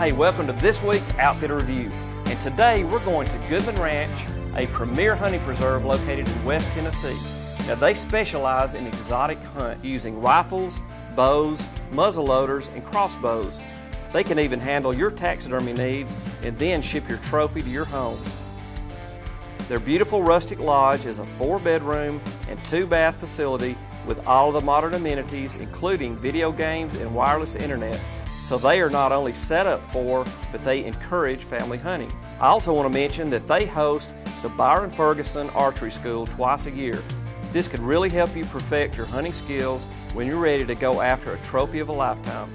Hey, welcome to this week's Outfitter Review. And today we're going to Goodman Ranch, a premier hunting preserve located in West Tennessee. Now they specialize in exotic hunt using rifles, bows, muzzle loaders, and crossbows. They can even handle your taxidermy needs and then ship your trophy to your home. Their beautiful rustic lodge is a 4-bedroom and 2-bath facility with all of the modern amenities, including video games and wireless internet. So they are not only set up for, but they encourage family hunting. I also want to mention that they host the Byron Ferguson Archery School twice a year. This could really help you perfect your hunting skills when you're ready to go after a trophy of a lifetime.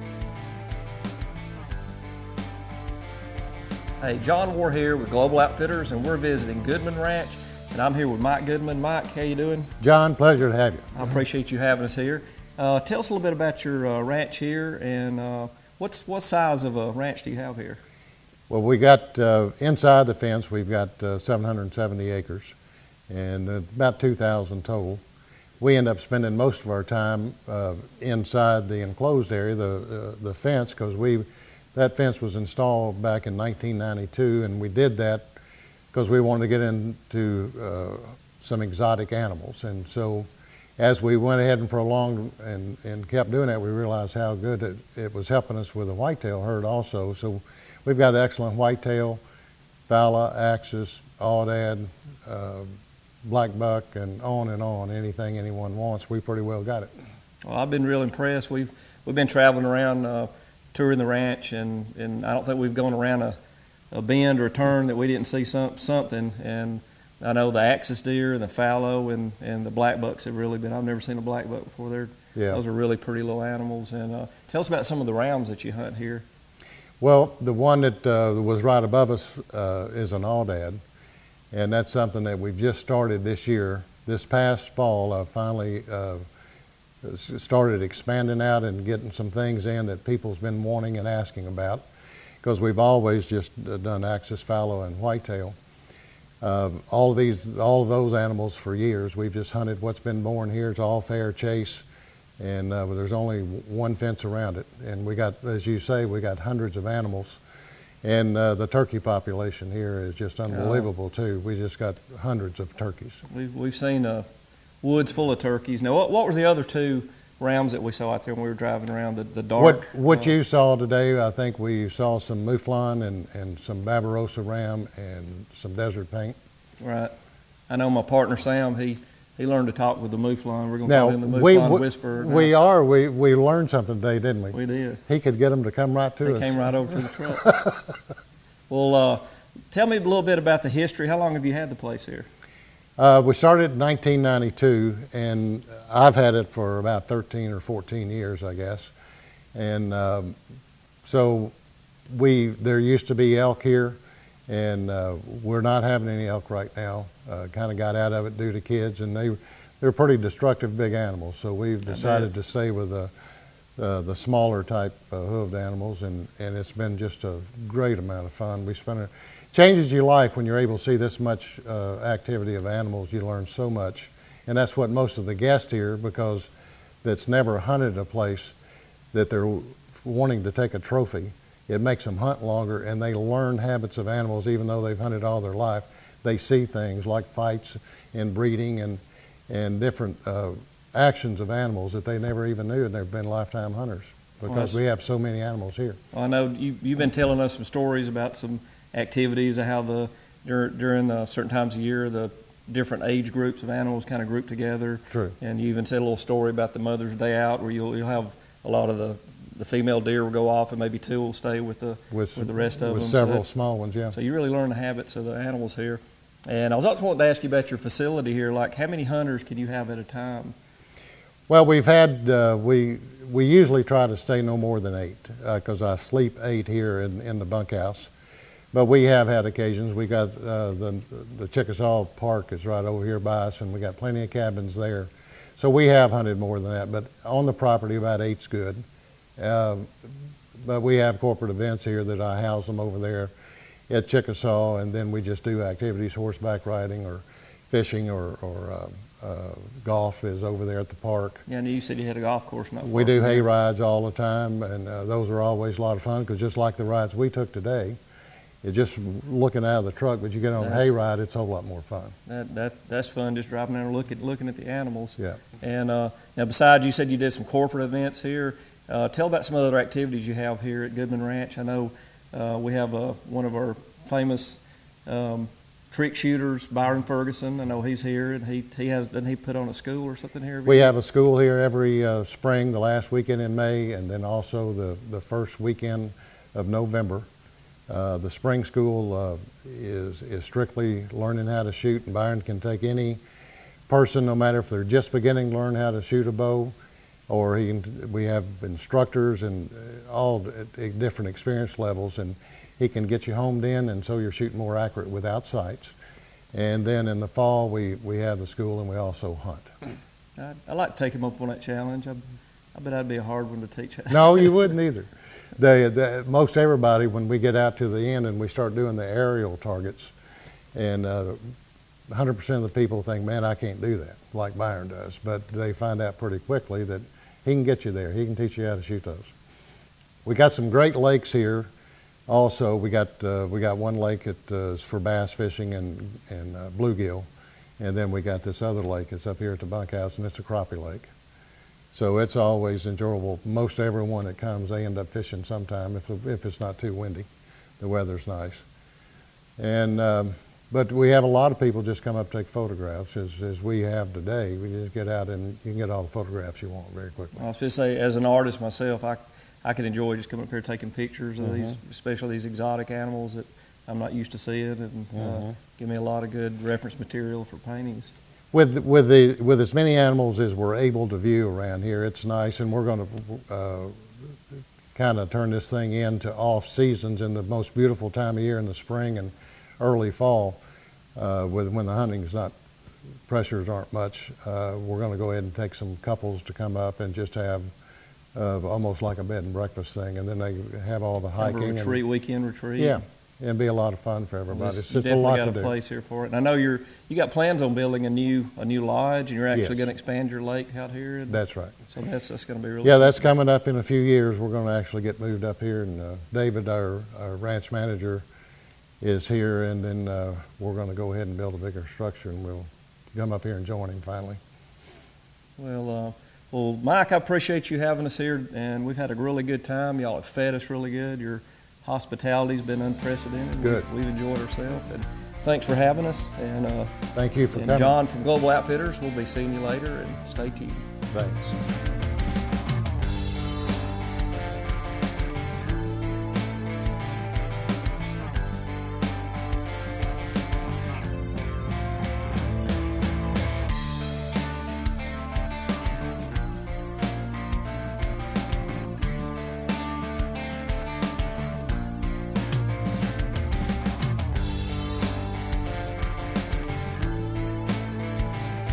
Hey, John Warr here with Global Outfitters, and we're visiting Goodman Ranch, and I'm here with Mike Goodman. Mike, how you doing? John, pleasure to have you. I appreciate you having us here. Tell us a little bit about your ranch here, and what size of a ranch do you have here? Well, we got inside the fence, we've got 770 acres and about 2,000 total. We end up spending most of our time inside the enclosed area, the fence, because that fence was installed back in 1992, and we did that because we wanted to get into some exotic animals. And so as we went ahead and prolonged and kept doing that, we realized how good it was helping us with the whitetail herd also. So we've got excellent whitetail, Fallow, Axis, Aoudad, black buck, and on. Anything anyone wants, we pretty well got it. Well, I've been real impressed. We've been traveling around touring the ranch, and I don't think we've gone around a bend or a turn that we didn't see something. And I know the axis deer and the fallow and the black bucks have really been. I've never seen a black buck before. Those are really pretty little animals. And tell us about some of the rams that you hunt here. Well, the one that was right above us is an Aoudad, and that's something that we've just started this year. This past fall, I finally started expanding out and getting some things in that people's been wanting and asking about, because we've always just done axis, fallow, and whitetail. All of those animals for years. We've just hunted what's been born here. It's all fair chase, and there's only one fence around it. And we got, as you say, we got hundreds of animals. And the turkey population here is just unbelievable too. We just got hundreds of turkeys. We've seen woods full of turkeys. Now, what were the other two rams that we saw out there when we were driving around? The dark. What you saw today, I think we saw some mouflon and some Barbarossa ram and some desert paint. Right. I know my partner Sam. He learned to talk with the mouflon. We're going to call him the mouflon whisperer. We learned something today, didn't we? We did. He could get them to come right to us. He came right over to the truck. Well, tell me a little bit about the history. How long have you had the place here? We started in 1992, and I've had it for about 13 or 14 years, I guess. And so there used to be elk here, and we're not having any elk right now. Kind of got out of it due to kids, and they're pretty destructive big animals. So we've decided to stay with the smaller type hooved animals, and it's been just a great amount of fun. Changes your life when you're able to see this much activity of animals. You learn so much, and that's what most of the guests here, because that's never hunted a place that they're wanting to take a trophy. It makes them hunt longer, and they learn habits of animals even though they've hunted all their life. They see things like fights and breeding and different actions of animals that they never even knew, and they've been lifetime hunters because we have so many animals here. Well, I know you've been telling us some stories about some activities of how during certain times of year the different age groups of animals kind of group together. True. And you even said a little story about the Mother's Day out where you'll have a lot of the female deer will go off and maybe two will stay with the rest of them. With several small ones, yeah. So you really learn the habits of the animals here. And I was also wanting to ask you about your facility here. Like, how many hunters can you have at a time? Well, we've had we usually try to stay no more than 8 because I sleep 8 here in the bunkhouse. But we have had occasions. We got the Chickasaw Park is right over here by us, and we got plenty of cabins there. So we have hunted more than that. But on the property, about 8's good. But we have corporate events here that I house them over there at Chickasaw, and then we just do activities, horseback riding or fishing or golf is over there at the park. Yeah, and you said you had a golf course. Not We do hay rides all the time, and those are always a lot of fun, because just like the rides we took today, it's just looking out of the truck, but you get on a hay ride, it's a whole lot more fun. That's fun, just driving there and looking at the animals. Yeah. And now, besides, you said you did some corporate events here. Tell about some other activities you have here at Goodman Ranch. I know we have one of our famous trick shooters, Byron Ferguson. I know he's here, and doesn't he put on a school or something here? We have a school here every spring, the last weekend in May, and then also the first weekend of November. The spring school is strictly learning how to shoot, and Byron can take any person, no matter if they're just beginning to learn how to shoot a bow, or we have instructors and all different experience levels, and he can get you homed in, and so you're shooting more accurate without sights. And then in the fall, we have the school, and we also hunt. I'd like to take him up on that challenge. I bet that'd be a hard one to teach. No, you wouldn't either. Most everybody, when we get out to the end and we start doing the aerial targets, and 100% of the people think, man, I can't do that, like Byron does. But they find out pretty quickly that he can get you there. He can teach you how to shoot those. We got some great lakes here. Also, we got one lake that is for bass fishing and bluegill, and then we got this other lake. It's up here at the bunkhouse, and it's a crappie lake. So it's always enjoyable. Most everyone that comes, they end up fishing sometime if it's not too windy. The weather's nice. And but we have a lot of people just come up to take photographs, as we have today. We just get out and you can get all the photographs you want very quickly. I was going to say, as an artist myself, I can enjoy just coming up here taking pictures of these, especially these exotic animals that I'm not used to seeing, and give me a lot of good reference material for paintings. With as many animals as we're able to view around here, it's nice, and we're going to kind of turn this thing into off seasons in the most beautiful time of year in the spring and early fall, when the hunting's not, pressures aren't much. We're going to go ahead and take some couples to come up and just have almost like a bed and breakfast thing, and then they have all the hiking. Retreat, weekend retreat. Yeah. It'd be a lot of fun for everybody. It's a lot to do. Got a place here for it. And I know you got plans on building a new lodge, and you're actually going to expand your lake out here. That's right. So that's going to be really. Yeah, that's coming up in a few years. We're going to actually get moved up here, and David, our ranch manager, is here, and then we're going to go ahead and build a bigger structure, and we'll come up here and join him finally. Well, Mike, I appreciate you having us here, and we've had a really good time. Y'all have fed us really good. Your hospitality's been unprecedented. Good. We've enjoyed ourselves, and thanks for having us. And thank you for coming. John from Global Outfitters, we'll be seeing you later, and stay tuned. Thanks.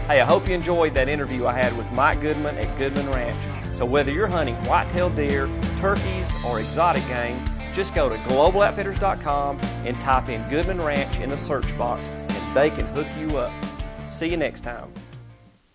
Hey, I hope you enjoyed that interview I had with Mike Goodman at Goodman Ranch. So whether you're hunting white-tailed deer, turkeys, or exotic game, just go to globaloutfitters.com and type in Goodman Ranch in the search box, and they can hook you up. See you next time.